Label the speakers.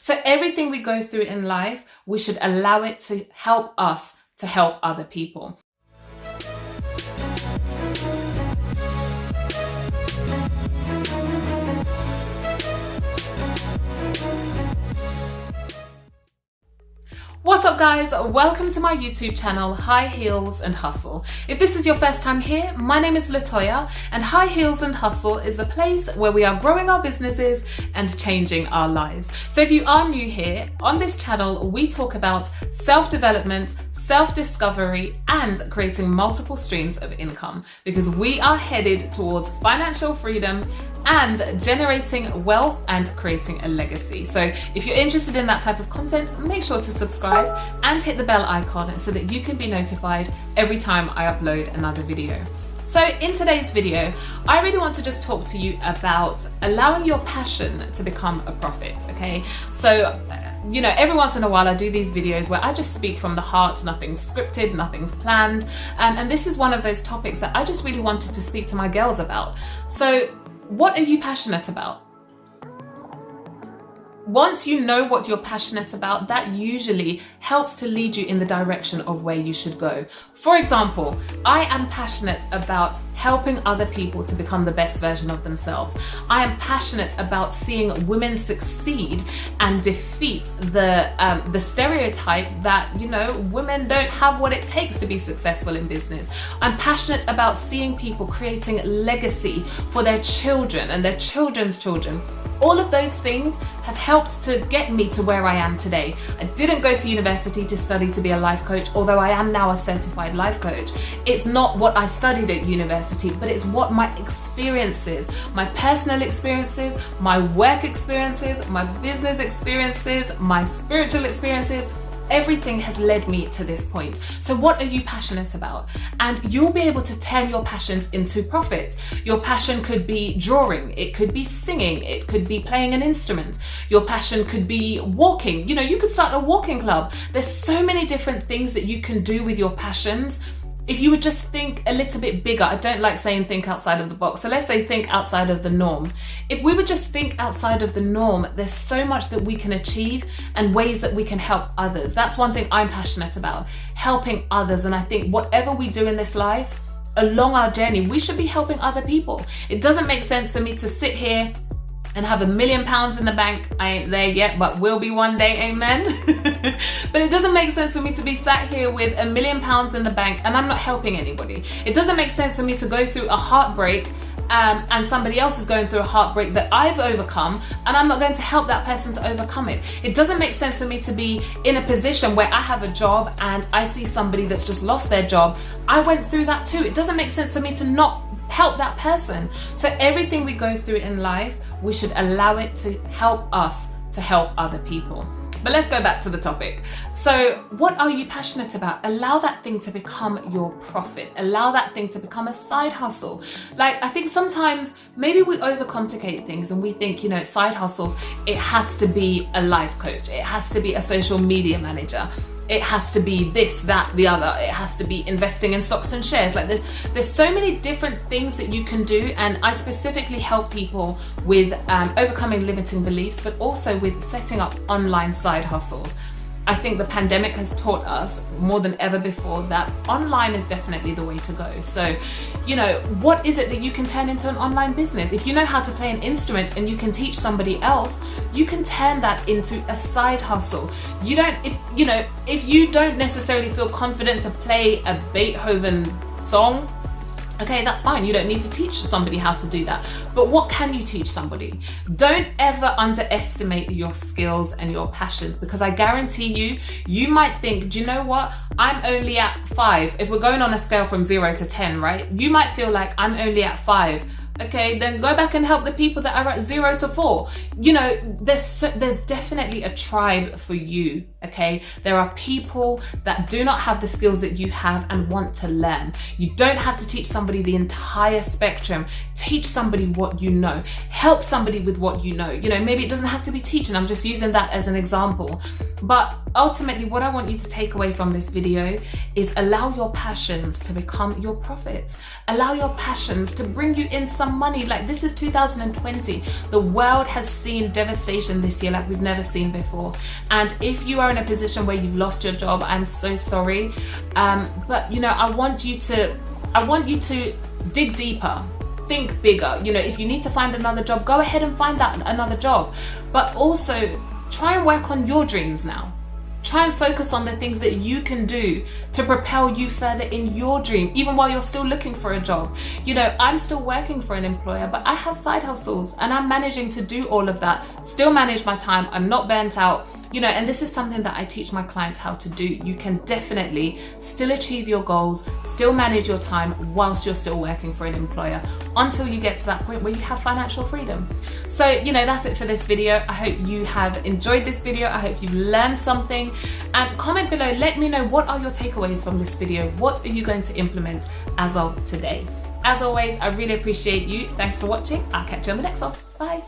Speaker 1: So everything we go through in life, we should allow it to help us to help other people. What's up guys, welcome to my YouTube channel, High Heels and Hustle. If this is your first time here, my name is Latoya and High Heels and Hustle is the place where we are growing our businesses and changing our lives. So if you are new here, on this channel we talk about self-development, self-discovery and creating multiple streams of income because we are headed towards financial freedom and generating wealth and creating a legacy. So if you're interested in that type of content, make sure to subscribe and hit the bell icon so that you can be notified every time I upload another video. So in today's video, I really want to just talk to you about allowing your passion to become a profit, okay? So, you know, every once in a while I do these videos where I just speak from the heart, nothing's scripted, nothing's planned. And this is one of those topics that I just really wanted to speak to my girls about. So what are you passionate about? Once you know what you're passionate about, that usually helps to lead you in the direction of where you should go. For example, I am passionate about helping other people to become the best version of themselves. I am passionate about seeing women succeed and defeat the stereotype that, you know, women don't have what it takes to be successful in business. I'm passionate about seeing people creating legacy for their children and their children's children. All of those things have helped to get me to where I am today. I didn't go to university to study to be a life coach, although I am now a certified life coach. It's not what I studied at university, but it's what my experiences, my personal experiences, my work experiences, my business experiences, my spiritual experiences, everything has led me to this point. So what are you passionate about? And you'll be able to turn your passions into profits. Your passion could be drawing, it could be singing, it could be playing an instrument. Your passion could be walking. You know, you could start a walking club. There's so many different things that you can do with your passions. If you would just think a little bit bigger, I don't like saying think outside of the box, so let's say think outside of the norm. If we would just think outside of the norm, there's so much that we can achieve and ways that we can help others. That's one thing I'm passionate about, helping others. And I think whatever we do in this life, along our journey, we should be helping other people. It doesn't make sense for me to sit here and have £1 million in the bank. I ain't there yet, but will be one day, amen. But it doesn't make sense for me to be sat here with £1 million in the bank and I'm not helping anybody. It doesn't make sense for me to go through a heartbreak and somebody else is going through a heartbreak that I've overcome and I'm not going to help that person to overcome it. It doesn't make sense for me to be in a position where I have a job and I see somebody that's just lost their job. I went through that too. It doesn't make sense for me to not help that person. So everything we go through in life, we should allow it to help us to help other people. But let's go back to the topic. So what are you passionate about? Allow that thing to become your profit. Allow that thing to become a side hustle. Like, I think sometimes maybe we overcomplicate things and we think, you know, side hustles, it has to be a life coach. It has to be a social media manager. It has to be this, that, the other. It has to be investing in stocks and shares. Like there's so many different things that you can do. And I specifically help people with overcoming limiting beliefs, but also with setting up online side hustles. I think the pandemic has taught us more than ever before that online is definitely the way to go. So, you know, what is it that you can turn into an online business? If you know how to play an instrument and you can teach somebody else, you can turn that into a side hustle. If you don't necessarily feel confident to play a Beethoven song, okay, that's fine. You don't need to teach somebody how to do that. But what can you teach somebody? Don't ever underestimate your skills and your passions, because I guarantee you, you might think, do you know what? I'm only at 5. If we're going on a scale from 0 to 10, right? You might feel like I'm only at 5. Okay, then go back and help the people that are at 0 to 4. You know, there's definitely a tribe for you, okay? There are people that do not have the skills that you have and want to learn. You don't have to teach somebody the entire spectrum. Teach somebody what you know. Help somebody with what you know. You know, maybe it doesn't have to be teaching. I'm just using that as an example. But ultimately, what I want you to take away from this video is allow your passions to become your profits. Allow your passions to bring you in some some money. Like, this is 2020. The world has seen devastation this year like we've never seen before. And if you are in a position where you've lost your job, I'm so sorry. But you know, I want you to dig deeper. Think bigger. You know, if you need to find another job, go ahead and find that another job. But also try and work on your dreams now. Try and focus on the things that you can do to propel you further in your dream, even while you're still looking for a job. You know, I'm still working for an employer, but I have side hustles and I'm managing to do all of that, still manage my time. I'm not burnt out. You know, and this is something that I teach my clients how to do. You can definitely still achieve your goals, still manage your time whilst you're still working for an employer, until you get to that point where you have financial freedom. So, you know, that's it for this video. I hope you have enjoyed this video. I hope you've learned something. And comment below, let me know, what are your takeaways from this video? What are you going to implement as of today? As always, I really appreciate you. Thanks for watching. I'll catch you on the next one. Bye.